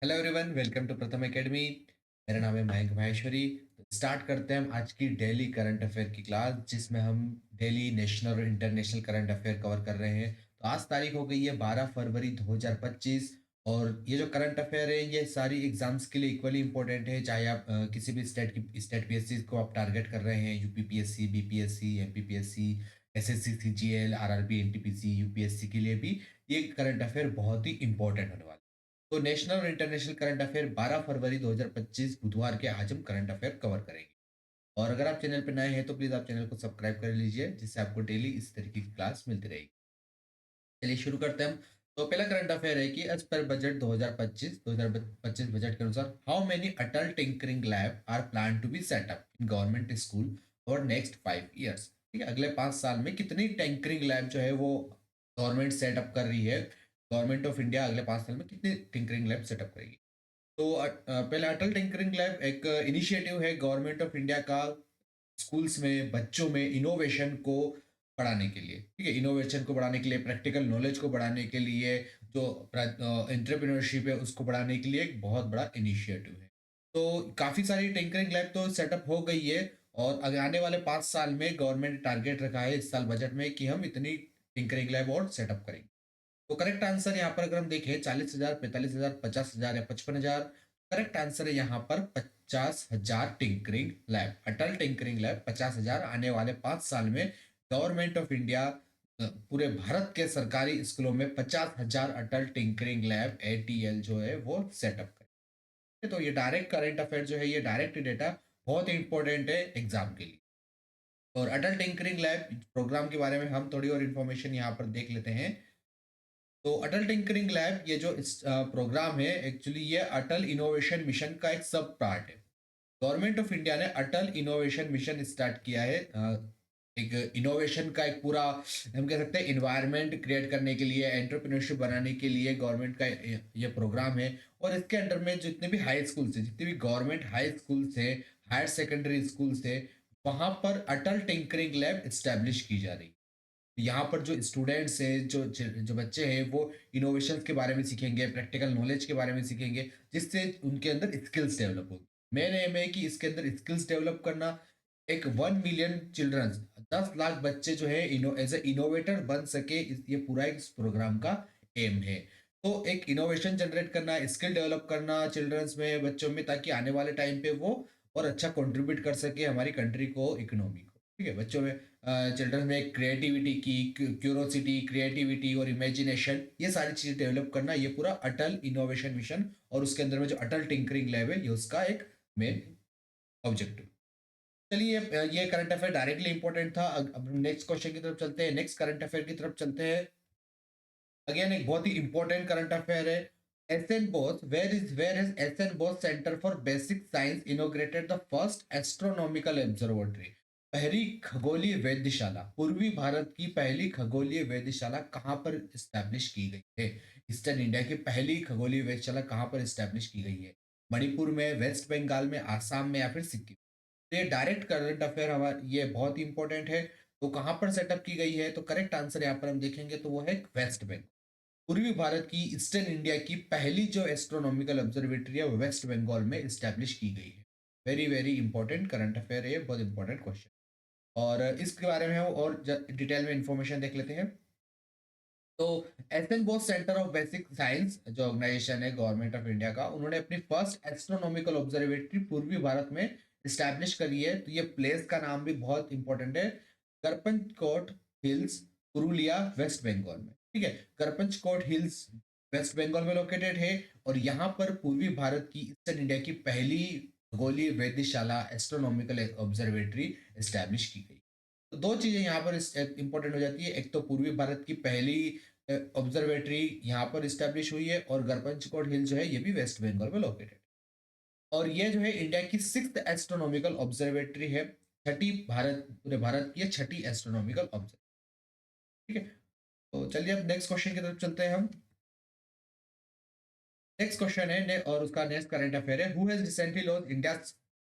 Hello everyone, welcome to प्रथम academy. मेरा नाम है मयंक माहेश्वरी। तो स्टार्ट करते हैं हम आज की डेली करंट अफेयर की क्लास, जिसमें हम डेली नेशनल और इंटरनेशनल करंट अफेयर कवर कर रहे हैं। तो आज तारीख हो गई है 12 फरवरी 2025। और ये जो करंट अफेयर है ये सारी एग्जाम्स के लिए इक्वली इंपॉर्टेंट है, चाहे आप किसी भी स्टेट पीएससी को आप टारगेट कर रहे हैं, UPPSC, BPSC, MPPSC, SSC, CGL, RRB, NTPC, UPSC के लिए भी ये करंट अफेयर बहुत ही इंपॉर्टेंट होने वाला है। तो नेशनल और इंटरनेशनल करंट अफेयर 12 फरवरी 2025 बुधवार के आज हम करंट अफेयर कवर करेंगे। और अगर आप चैनल पर नए हैं तो प्लीज आप चैनल को सब्सक्राइब कर लीजिए, जिससे आपको डेली इस तरीके की क्लास मिलती रहेगी। चलिए शुरू करते हैं हम। तो पहला करंट अफेयर है कि एज पर बजट 2025 बजट के अनुसार how many Atal tinkering lab are plan to be set up in government school for next 5 years. ठीक है, अगले 5 साल में कितनी टिंकरिंग लैब जो है वो गवर्नमेंट सेटअप कर रही है। गवर्नमेंट ऑफ इंडिया अगले 5 साल में कितनी टिंकरिंग लैब सेटअप करेगी। तो पहले अटल टिंकरिंग लैब एक इनिशिएटिव है गवर्नमेंट ऑफ इंडिया का, स्कूल्स में बच्चों में इनोवेशन को बढ़ाने के लिए। ठीक है, इनोवेशन को बढ़ाने के लिए, प्रैक्टिकल नॉलेज को बढ़ाने के लिए, जो एंटरप्रेन्योरशिप है उसको बढ़ाने के लिए एक बहुत बड़ा इनिशिएटिव है। तो काफ़ी सारी टिंकरिंग लैब तो सेटअप हो गई है। और अगर आने वाले 5 साल में गवर्नमेंट ने टारगेट रखा है इस साल बजट में कि हम इतनी टिंकरिंग लैब और सेटअप करेंगे। तो करेक्ट आंसर यहाँ पर अगर हम देखें 40,000, 45,000, 50,000 या 55,000। करेक्ट आंसर है यहाँ पर 50,000 टिंकरिंग लैब, अटल टिंकरिंग लैब 50,000 आने वाले 5 साल में गवर्नमेंट ऑफ इंडिया पूरे भारत के सरकारी स्कूलों में 50,000 अटल टिंकरिंग लैब एटीएल जो है वो सेटअप करें। तो ये डायरेक्ट करंट अफेयर जो है, ये डायरेक्ट डेटा बहुत इंपॉर्टेंट है एग्जाम के लिए। और अटल टिंकरिंग लैब प्रोग्राम के बारे में हम थोड़ी और इन्फॉर्मेशन यहाँ पर देख लेते हैं। तो अटल टिंकरिंग लैब ये जो इस प्रोग्राम है, एक्चुअली ये अटल इनोवेशन मिशन का एक सब पार्ट है। गवर्नमेंट ऑफ इंडिया ने अटल इनोवेशन मिशन स्टार्ट किया है। एक इनोवेशन का एक पूरा हम कह सकते हैं इन्वायरमेंट क्रिएट करने के लिए, एंटरप्रेन्योरशिप बनाने के लिए गवर्नमेंट का ये प्रोग्राम है। और इसके अंडर में जितने भी हाई स्कूल्स हैं, जितने भी गवर्नमेंट हाई स्कूल्स हैं, हायर सेकेंडरी स्कूल्स हैं, वहाँ पर अटल टिंकरिंग लैब इस्टेब्लिश की जा रही है। यहाँ पर जो स्टूडेंट्स हैं, जो जो बच्चे हैं, वो इनोवेशन के बारे में सीखेंगे, प्रैक्टिकल नॉलेज के बारे में सीखेंगे, जिससे उनके अंदर स्किल्स डेवलप होगी। मेन एम है कि इसके अंदर स्किल्स डेवलप करना। एक 1 मिलियन चिल्ड्रंस, 10 लाख बच्चे जो है एज ए इनोवेटर बन सके, ये पूरा इस प्रोग्राम का एम है। तो एक इनोवेशन जनरेट करना, स्किल डेवलप करना चिल्ड्रंस में, बच्चों में, ताकि आने वाले टाइम पे वो और अच्छा कंट्रीब्यूट कर सके हमारी कंट्री को, इकोनॉमी को। ठीक है, बच्चों में, चिल्ड्रन में क्रिएटिविटी की, क्यूरोसिटी, क्रिएटिविटी और इमेजिनेशन, ये सारी चीज़ें डेवलप करना, ये पूरा अटल इनोवेशन मिशन और उसके अंदर में जो अटल टिंकरिंग लैब है, ये उसका एक मेन ऑब्जेक्टिव। चलिए, ये करंट अफेयर डायरेक्टली इंपॉर्टेंट था। अब नेक्स्ट क्वेश्चन की तरफ चलते हैं, नेक्स्ट करंट अफेयर की तरफ चलते हैं। अगेन एक बहुत ही इंपॉर्टेंट करंट अफेयर है। SN Bose, where is SN Bose centre for basic science inaugurated the first astronomical observatory. पहली खगोलीय वेधशाला, पूर्वी भारत की पहली खगोलीय वेधशाला कहाँ पर इस्टेब्लिश की गई है। ईस्टर्न इंडिया की पहली खगोलीय वेधशाला कहाँ पर इस्टेब्लिश की गई है। मणिपुर में, वेस्ट बंगाल में, आसाम में, या फिर सिक्किम। तो ये डायरेक्ट करंट अफेयर हमारा ये बहुत ही इंपॉर्टेंट है। तो कहाँ पर सेटअप की गई है, तो करेक्ट आंसर यहाँ पर हम देखेंगे तो वो है वेस्ट बंगाल। पूर्वी भारत की, ईस्टर्न इंडिया की पहली जो एस्ट्रोनॉमिकल ऑब्जर्वेटरी है वो वेस्ट बंगाल में इस्टेब्लिश की गई है। Very very important current affair है ये, बहुत इंपॉर्टेंट क्वेश्चन। और इसके बारे में हम और डिटेल में इंफॉर्मेशन देख लेते हैं। तो SN Bose centre of basic science जो ऑर्गेनाइजेशन है गवर्नमेंट ऑफ इंडिया का, उन्होंने अपनी फर्स्ट एस्ट्रोनॉमिकल ऑब्जर्वेटरी पूर्वी भारत में इस्टेब्लिश करी है। तो ये प्लेस का नाम भी बहुत इंपॉर्टेंट है, करपंचकोट हिल्स, पुरुलिया, वेस्ट बंगाल में। ठीक है, करपंचकोट हिल्स वेस्ट बंगाल में लोकेटेड है। और यहाँ पर पूर्वी भारत की, ईस्टर्न इंडिया की पहली खगोलीय वेधशाला, एस्ट्रोनॉमिकल ऑब्जर्वेटरी इस्टेब्लिश की गई। तो दो चीजें यहाँ पर इंपॉर्टेंट हो जाती है। एक तो पूर्वी भारत की पहली ऑब्जर्वेटरी यहाँ पर इस्टेब्लिश हुई है, और गरपंचकोट हिल जो है ये भी वेस्ट बंगाल में लोकेटेड। और ये जो है इंडिया की 6th एस्ट्रोनॉमिकल ऑब्जर्वेटरी है। छठी भारत, पूरे भारत की छठी एस्ट्रोनॉमिकल ऑब्जर्वेटरी। ठीक है, तो चलिए अब नेक्स्ट क्वेश्चन की तरफ चलते हैं हम। नेक्स्ट क्वेश्चन है और उसका नेक्स्ट करंट अफेयर है, who has recently launch India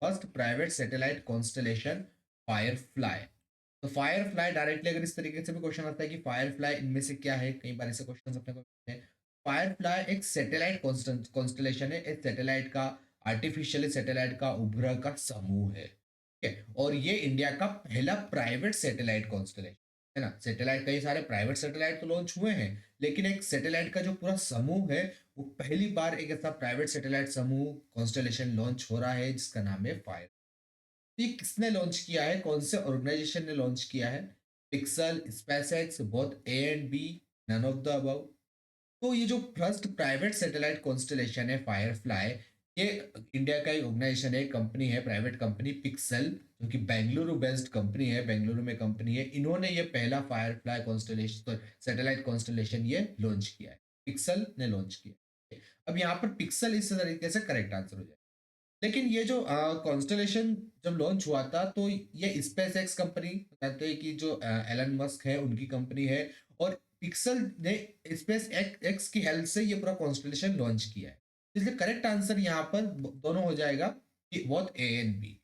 first private satellite constellation Firefly. तो फायरफ्लाई डायरेक्टली अगर इस तरीके से भी क्वेश्चन आता है कि फायरफ्लाई इनमें से क्या है, कई बार ऐसे क्वेश्चन अपने को मिलते हैं। फायरफ्लाई एक सैटेलाइट कॉन्स्टलेशन है। एक सैटेलाइट का आर्टिफिशियल सैटेलाइट का उपग्रह का समूह है, ठीक है? और ये इंडिया का पहला प्राइवेट सैटेलाइट कॉन्स्टलेशन है ना। सैटेलाइट, कई सारे प्राइवेट सैटेलाइट तो लॉन्च हुए हैं, लेकिन एक सैटेलाइट का जो पूरा समूह है, वो पहली बार एक ऐसा प्राइवेट सैटेलाइट समूह कॉन्स्टलेशन लॉन्च हो रहा है जिसका नाम है फायर। ये किसने लॉन्च किया है, कौन से ऑर्गेनाइजेशन ने लॉन्च किया है? Pixxel, SpaceX, both A and B, none of the above. तो ये जो फर्स्ट प्राइवेट सैटेलाइट कॉन्स्टलेशन है फायरफ्लाई, ये इंडिया का ही ऑर्गेनाइजेशन है, कंपनी है, प्राइवेट कंपनी पिक्सल, जो कि बेंगलुरु बेस्ड कंपनी है, बेंगलुरु में कंपनी है। इन्होंने ये पहला फायरफ्लाई कॉन्स्टलेशन, सैटेलाइट कॉन्स्टलेशन ये लॉन्च किया है, पिक्सल ने लॉन्च किया। अब यहाँ पर पिक्सल इस तरीके से करेक्ट आंसर हो जाए। लेकिन ये जो कॉन्स्टलेशन जब लॉन्च हुआ था, तो ये स्पेस एक्स कंपनी कहते हैं कि जो एलन मस्क है उनकी कंपनी है, और पिक्सल ने स्पेस एक्स की हेल्प से ये पूरा कॉन्स्टलेशन लॉन्च किया है। इसलिए करेक्ट आंसर यहाँ पर दोनों हो जाएगा, कि बोथ ए एंड बी।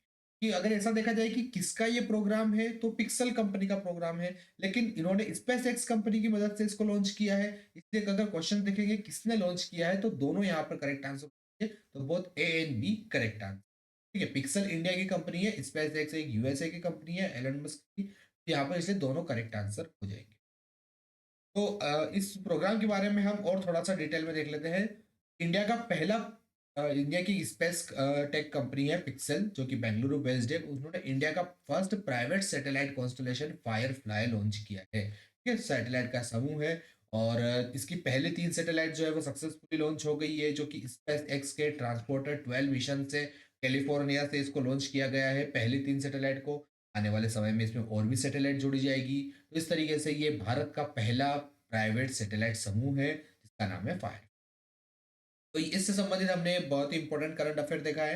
कि अगर ऐसा देखा जाए कि किसका ये प्रोग्राम है, तो पिक्सल कंपनी का प्रोग्राम है, लेकिन इन्होंने स्पेस एक्स कंपनी की मदद से इसको लॉन्च किया है। इसलिए अगर क्वेश्चन देखेंगे किसने लॉन्च किया है, तो दोनों यहाँ पर करेक्ट आंसर, तो both A and B correct answer. ठीक है, पिक्सल इंडिया की कंपनी है, स्पेस एक्स एक यूएसए की कंपनी है, एलन मस्क की। तो यहाँ पर इसलिए दोनों करेक्ट आंसर हो जाएंगे। तो इस प्रोग्राम के बारे में हम और थोड़ा सा डिटेल में देख लेते हैं। इंडिया का पहला इंडिया की स्पेस टेक कंपनी है पिक्सल, जो कि बेंगलुरु बेस्ड है। उन्होंने इंडिया का first private satellite constellation Firefly launch किया है। ये सैटेलाइट का समूह है, और इसकी पहले 3 सैटेलाइट जो है वो सक्सेसफुली लॉन्च हो गई है, जो कि स्पेस एक्स के ट्रांसपोर्टर 12 मिशन से कैलिफोर्निया से इसको लॉन्च किया गया है, पहली 3 सैटेलाइट को। आने वाले समय में इसमें और भी सैटेलाइट जोड़ी जाएगी। तो इस तरीके से ये भारत का पहला प्राइवेट सैटेलाइट समूह है जिसका नाम है फायर। तो इससे संबंधित हमने बहुत ही इंपॉर्टेंट करंट अफेयर देखा है।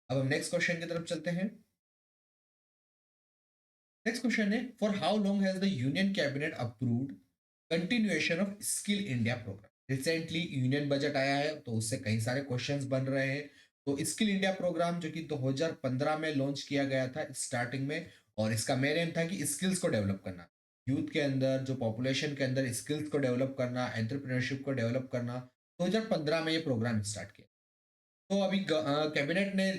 अब हम नेक्स्ट क्वेश्चन की तरफ चलते हैं। नेक्स्ट क्वेश्चन है, for how long has the union cabinet approved continuation of skill India programme. Recently union budget आया है, तो उससे कई सारे क्वेश्चंस बन रहे हैं। तो स्किल इंडिया प्रोग्राम जो कि 2015 में लॉन्च किया गया था स्टार्टिंग में, और इसका मेन एम था कि स्किल्स को डेवलप करना, यूथ के अंदर, जो पॉपुलेशन के अंदर स्किल्स को डेवलप करना, एंटरप्रेन्योरशिप को डेवलप करना। 2015 में ये प्रोग्राम स्टार्ट किया। तो अभी कैबिनेट ने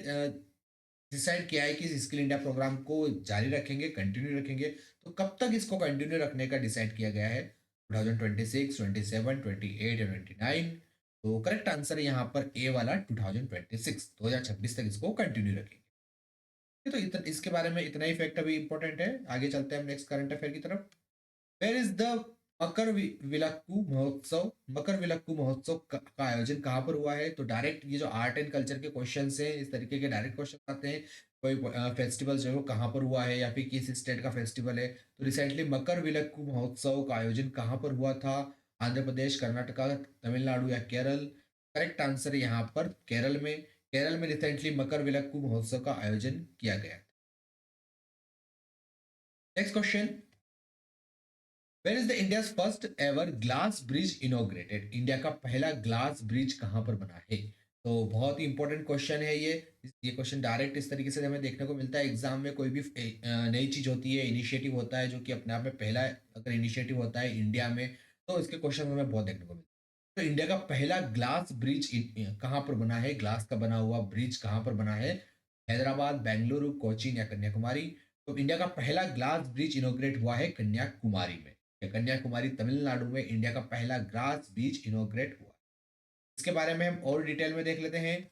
डिसाइड किया है कि स्किल इंडिया प्रोग्राम को जारी रखेंगे, कंटिन्यू रखेंगे। तो कब तक इसको कंटिन्यू रखने का डिसाइड किया गया है? 2026, 27, 28 या 29। तो करेक्ट आंसर है यहाँ पर ए वाला 2026, 2026 तक इसको कंटिन्यू रखेंगे। तो इसके बारे में इतना ही फैक्ट अभी इंपॉर्टेंट है। आगे चलते हैं हम नेक्स्ट करंट अफेयर की तरफ। वेयर इज द विलक्कू महोत्सव? मकर विलक्कू महोत्सव का आयोजन कहाँ पर हुआ है? तो डायरेक्ट ये जो आर्ट एंड कल्चर के क्वेश्चन है, इस तरीके के डायरेक्ट क्वेश्चन आते हैं। कोई फेस्टिवल जो है वो कहाँ पर हुआ है, या फिर किस स्टेट का फेस्टिवल है। तो रिसेंटली मकर विलक्कू महोत्सव का आयोजन कहाँ पर हुआ था? आंध्र प्रदेश, कर्नाटका, तमिलनाडु या केरल? करेक्ट आंसर यहाँ पर केरल में। केरल में रिसेंटली मकर विलक्कू महोत्सव का आयोजन किया गया। Next question, where is the India's first ever glass bridge inaugurated? India का पहला ग्लास ब्रिज कहाँ पर बना है? तो बहुत ही इंपॉर्टेंट क्वेश्चन है ये क्वेश्चन डायरेक्ट इस तरीके से हमें देखने को मिलता है एग्जाम में। कोई भी नई चीज होती है, इनिशिएटिव होता है, जो कि अपने आप में पहला अगर इनिशिएटिव होता है इंडिया में, तो इसके क्वेश्चन हमें बहुत देखने को मिलता है। तो इंडिया का पहला ग्लास ब्रिज कहाँ पर बना है? ग्लास का बना हुआ ब्रिज कहाँ पर बना है? हैदराबाद, बेंगलुरु, कोचीन या कन्याकुमारी? तो इंडिया का पहला ग्लास ब्रिज इनोग्रेट हुआ है कन्याकुमारी में। कन्याकुमारी तमिलनाडु में इंडिया का पहला ग्लास ब्रिज इनोग्रेट हुआ। इसके बारे में हम और डिटेल में देख लेते हैं।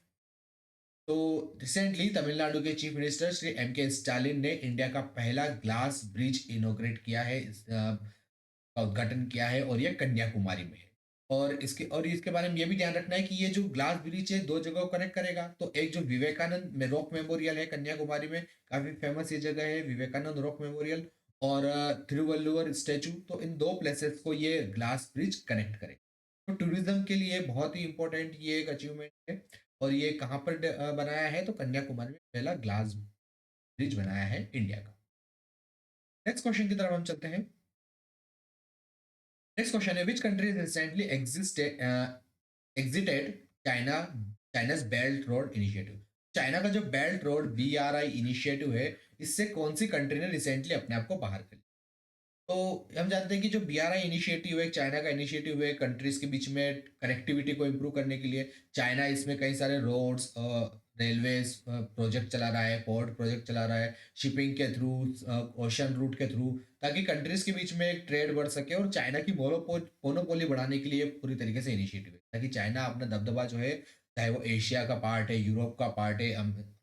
तो रिसेंटली तमिलनाडु के चीफ मिनिस्टर श्री एम के स्टालिन ने इंडिया का पहला ग्लास ब्रिज इनोग्रेट किया है, का उद्घाटन किया है, और यह कन्याकुमारी में है। और इसके बारे में यह भी ध्यान रखना है कि ये जो ग्लास ब्रिज है दो जगह को कनेक्ट करेगा। तो एक जो विवेकानंद में रॉक मेमोरियल है कन्याकुमारी में, काफी फेमस ये जगह है विवेकानंद रॉक मेमोरियल, और तिरुवल्लुवर स्टेचू। तो इन दो प्लेसेस को ये ग्लास ब्रिज कनेक्ट करेगा। तो टूरिज्म के लिए बहुत ही इंपॉर्टेंट ये एक अचीवमेंट है। और ये कहाँ पर बनाया है? तो कन्याकुमारी में पहला ग्लास ब्रिज बनाया है इंडिया का। नेक्स्ट क्वेश्चन की तरफ हम चलते हैं। नेक्स्ट क्वेश्चन है, which country recently exerted China China's belt road initiative? China का जो बेल्ट रोड BRI इनिशिएटिव है, इससे कौन सी कंट्री ने रिसेंटली अपने आप को बाहर कर लिया? तो हम जानते हैं कि जो बीआरआई इनिशिएटिव है, चाइना का इनिशिएटिव है कंट्रीज के बीच में कनेक्टिविटी को इम्प्रूव करने के लिए। चाइना इसमें कई सारे रोड्स, रेलवेज प्रोजेक्ट चला रहा है, पोर्ट प्रोजेक्ट चला रहा है, शिपिंग के थ्रू, ओशन रूट के थ्रू, ताकि कंट्रीज के बीच में एक ट्रेड बढ़ सके। और चाइना की मोनोपोली बढ़ाने के लिए पूरी तरीके से इनिशिएटिव है, ताकि चाइना अपना दबदबा जो है, चाहे वो एशिया का पार्ट है, यूरोप का पार्ट है,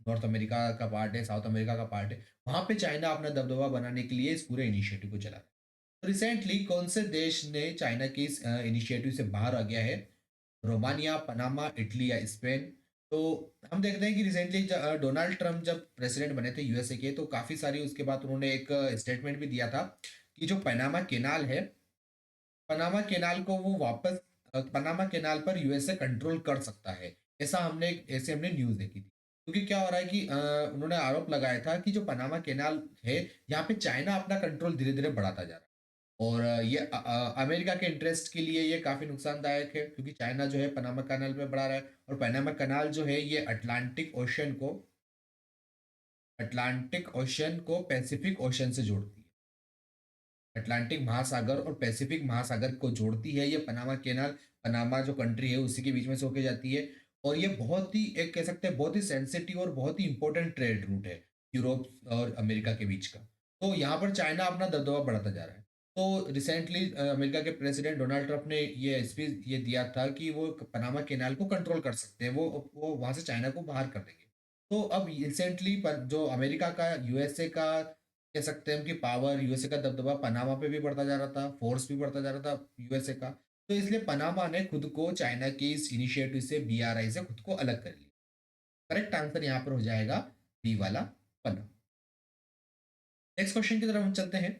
नॉर्थ अमेरिका का पार्ट है, साउथ अमेरिका का पार्ट है, वहां पे चाइना अपना दबदबा बनाने के लिए इस पूरे इनिशिएटिव को चला रहा है। रिसेंटली कौन से देश ने चाइना की इस इनिशिएटिव से बाहर आ गया है? रोमानिया, पनामा, इटली या स्पेन? तो हम देखते हैं कि रिसेंटली डोनाल्ड ट्रंप जब प्रेसिडेंट बने थे यूएसए के, तो काफी सारी उसके बाद उन्होंने एक स्टेटमेंट भी दिया था कि जो पनामा केनाल है, पनामा केनाल को वो वापस, पनामा केनाल पर यूएसए कंट्रोल कर सकता है। ऐसे हमने न्यूज देखी थी। क्योंकि क्या हो रहा है कि उन्होंने आरोप लगाया था कि जो पनामा केनाल है, यहाँ पे चाइना अपना कंट्रोल धीरे धीरे बढ़ाता जा रहा है। और ये अमेरिका के इंटरेस्ट के लिए ये काफी नुकसानदायक है, क्योंकि चाइना जो है पनामा कनाल पे बढ़ा रहा है। और पनामा कनाल जो है ये अटलांटिक ओशन को पैसिफिक ओशन से जोड़ती है। अटलांटिक महासागर और पैसिफिक महासागर को जोड़ती है ये पनामा केनाल। पनामा जो कंट्री है उसी के बीच में से होके जाती है। और ये बहुत ही, एक कह सकते हैं बहुत ही सेंसिटिव और बहुत ही इंपॉर्टेंट ट्रेड रूट है यूरोप और अमेरिका के बीच का। तो यहाँ पर चाइना अपना दबदबा बढ़ाता जा रहा है। तो रिसेंटली अमेरिका के प्रेसिडेंट डोनाल्ड ट्रंप ने ये स्पीच ये दिया था कि वो पनामा केनाल को कंट्रोल कर सकते हैं, वो वहां से चाइना को बाहर कर देंगे। तो अब रिसेंटली जो अमेरिका का, यूएसए का, कह सकते हैं कि पावर, यूएसए का दबदबा पनामा पे भी बढ़ता जा रहा था, फोर्स भी बढ़ता जा रहा था यूएसए का। तो इसलिए पनामा ने खुद को चाइना के इस इनिशिएटिव से, बीआरआई से खुद को अलग कर लिया। करेक्ट आंसर यहाँ पर हो जाएगा बी वाला, पनामा। नेक्स्ट क्वेश्चन की तरफ हम चलते हैं।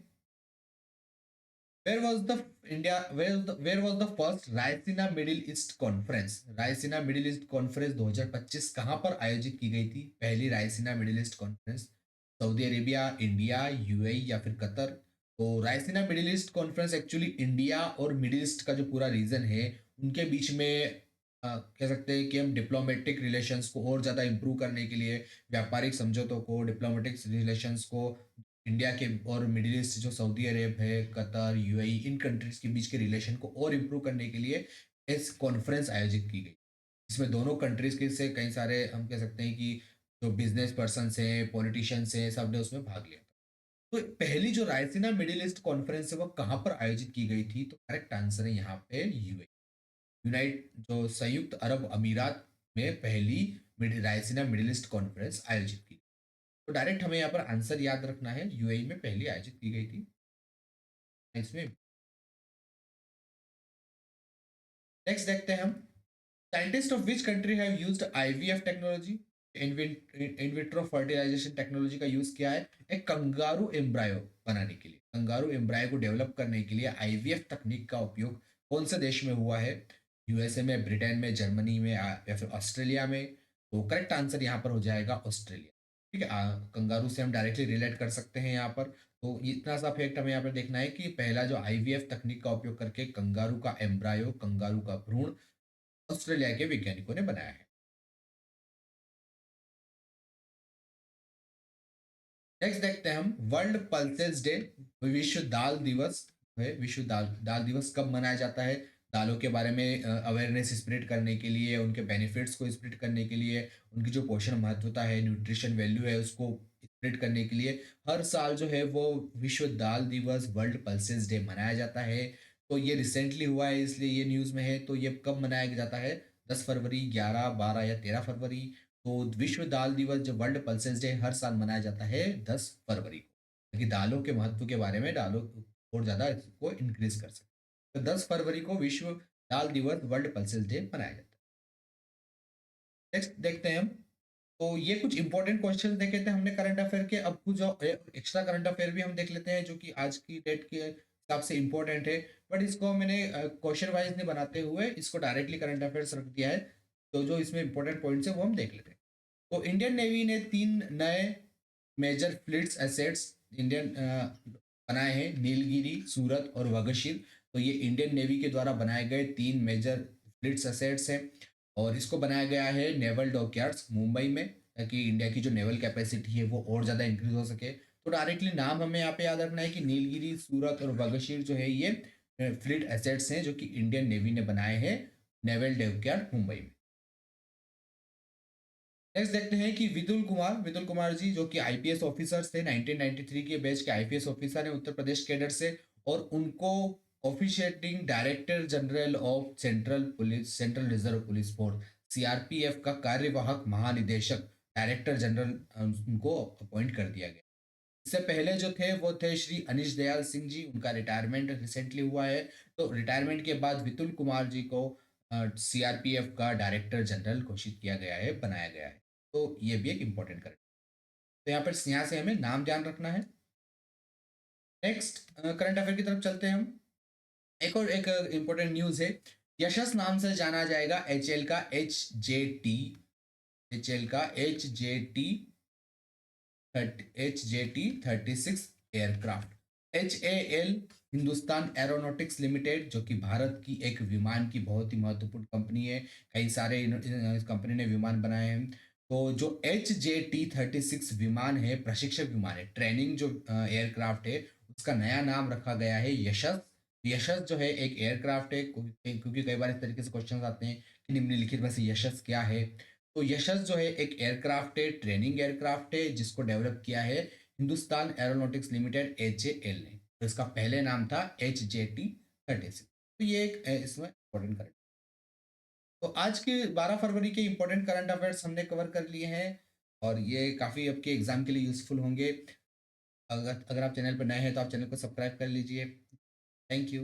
Where was the first Raisina Middle East Conference? Raisina Middle East Conference 2025 कहाँ पर आयोजित की गई थी? पहली Raisina Middle East Conference, Saudi Arabia, India, UAE या फिर कतर? तो Raisina Middle East Conference actually India और मिडिल ईस्ट का जो पूरा रीजन है उनके बीच में, कह सकते हैं कि हम डिप्लोमेटिक रिलेशंस को और ज़्यादा इंप्रूव करने के लिए, व्यापारिक समझौतों को, डिप्लोमेटिक रिलेशंस को, इंडिया के और मिडिल ईस्ट जो सऊदी अरब है, कतर, यूएई, इन कंट्रीज के बीच के रिलेशन को और इम्प्रूव करने के लिए इस कॉन्फ्रेंस आयोजित की गई। इसमें दोनों कंट्रीज के से कई सारे, हम कह सकते हैं कि जो बिजनेस पर्सन हैं, पॉलिटिशियंस हैं, सब ने उसमें भाग लिया था। तो पहली जो रायसीना मिडिल ईस्ट कॉन्फ्रेंस है वो कहाँ पर आयोजित की गई थी? तो करेक्ट आंसर है यहाँ पे यूएई, जो संयुक्त अरब अमीरात में पहली रायसीना मिडिल ईस्ट कॉन्फ्रेंस आयोजित की। तो डायरेक्ट हमें यहाँ पर आंसर याद रखना है, यूएई में पहली आयोजित की गई थी। इसमें नेक्स्ट देखते हैं हम। Scientist of which country have used IVF technology? In vitro fertilisation technology का यूज किया है एक कंगारू एम्ब्रायो बनाने के लिए। कंगारू एम्ब्रायो को डेवलप करने के लिए आईवीएफ तकनीक का उपयोग कौन से देश में हुआ है? यूएसए में, ब्रिटेन में, जर्मनी में या फिर ऑस्ट्रेलिया में? तो करेक्ट आंसर यहाँ पर हो जाएगा ऑस्ट्रेलिया। ठीक है, कंगारू से हम डायरेक्टली रिलेट कर सकते हैं यहाँ पर। तो इतना सा फैक्ट हमें यहाँ पर देखना है कि पहला जो आईवीएफ तकनीक का उपयोग करके कंगारू का एम्ब्रायो, कंगारू का भ्रूण ऑस्ट्रेलिया के वैज्ञानिकों ने बनाया है। नेक्स्ट देखते हैं हम, वर्ल्ड पल्सेस डे, विश्व दाल दिवस है। विश्व दाल दाल दिवस कब मनाया जाता है? दालों के बारे में अवेयरनेस स्प्रेड करने के लिए, उनके बेनिफिट्स को स्प्रेड करने के लिए, उनकी जो पोषण महत्वता है, न्यूट्रिशन वैल्यू है, उसको स्प्रेड करने के लिए हर साल जो है वो विश्व दाल दिवस, वर्ल्ड पल्सेस डे मनाया जाता है। तो ये रिसेंटली हुआ है इसलिए ये न्यूज़ में है। तो ये कब मनाया जाता है? 10 फरवरी, 11, 12 या 13 फरवरी? तो विश्व दाल दिवस, जो वर्ल्ड पल्सेस डे, हर साल मनाया जाता है 10 फरवरी को, ताकि दालों के महत्व के बारे में, दालों और ज़्यादा इसको इंक्रीज कर सके। तो 10 फरवरी को विश्व दाल दिवस, वर्ल्ड पल्सेस डे मनाया जाता है। नेक्स्ट देखते हैं हम। तो ये कुछ इंपॉर्टेंट क्वेश्चन देखे थे हमने करंट अफेयर के। अब कुछ एक्स्ट्रा करंट अफेयर भी हम देख लेते हैं जो कि आज की डेट के हिसाब से इंपॉर्टेंट है। बट इसको मैंने क्वेश्चन वाइज नहीं बनाते हुए इसको डायरेक्टली करंट अफेयर्स रख दिया है। तो जो इसमें इंपॉर्टेंट पॉइंट्स है वो हम देख लेते हैं। तो इंडियन नेवी ने 3 नए मेजर फ्लीट्स एसेट्स इंडियन बनाए हैं, नीलगिरी, सूरत और वगशीर। तो ये इंडियन नेवी के द्वारा बनाए गए 3 मेजर फ्लीट्स एसेट्स हैं। और इसको बनाया गया है नेवल डॉकयार्ड्स मुंबई में, ताकि इंडिया की जो नेवल कैपेसिटी है वो और ज़्यादा इंक्रीज हो सके। तो डायरेक्टली नाम हमें यहाँ पे याद रखना है कि नीलगिरी, सूरत और बगशीर जो है ये फ्लीट एसेट्स हैं जो कि इंडियन नेवी ने बनाए हैं नेवल डॉकयार्ड मुंबई में। नेक्स्ट देखते हैं कि विदुल कुमार जी जो कि आईपीएस ऑफिसर्स थे, 1993 के बैच के आईपीएस ऑफिसर हैं उत्तर प्रदेश कैडर से, और उनको officiating director general of central reserve police force CRPF का कार्यवाहक महानिदेशक डायरेक्टर जनरल उनको अपॉइंट कर दिया गया। इससे पहले जो थे वो थे श्री अनिश दयाल सिंह जी, उनका रिटायरमेंट रिसेंटली हुआ है। तो रिटायरमेंट के बाद विपुल कुमार जी को सीआरपीएफ का डायरेक्टर जनरल घोषित किया गया है, बनाया गया है। तो ये भी एक इम्पोर्टेंट करेक्ट। तो यहाँ से हमें नाम ध्यान रखना है। नेक्स्ट करंट अफेयर की तरफ चलते हैं हम। एक इम्पोर्टेंट न्यूज है। यशस नाम से जाना जाएगा एचएल का H J T 36 aircraft. HAL Hindustan aeronautics limited जो कि भारत की एक विमान की बहुत ही महत्वपूर्ण कंपनी है, कई सारे इस कंपनी ने विमान बनाए हैं। तो जो HJT-36 विमान है, प्रशिक्षक विमान है, ट्रेनिंग जो एयरक्राफ्ट है, उसका नया नाम रखा गया है यशस। यशस जो है एक एयरक्राफ्ट है, क्योंकि कई बार इस तरीके से क्वेश्चन आते हैं कि निम्नलिखित में से यशस क्या है। तो यशस जो है एक एयरक्राफ्ट है, ट्रेनिंग एयरक्राफ्ट है, जिसको डेवलप किया है हिंदुस्तान एरोनॉटिक्स लिमिटेड HAL ने। तो इसका पहले नाम था HJT-36। तो ये एक इसमें इम्पोर्टेंट करंट। तो आज के 12 फरवरी के इम्पोर्टेंट करंट अफेयर्स हमने कवर कर लिए हैं, और ये काफ़ी आपके एग्जाम के लिए यूजफुल होंगे। अगर अगर आप चैनल पर नए हैं तो आप चैनल को सब्सक्राइब कर लीजिए। Thank you.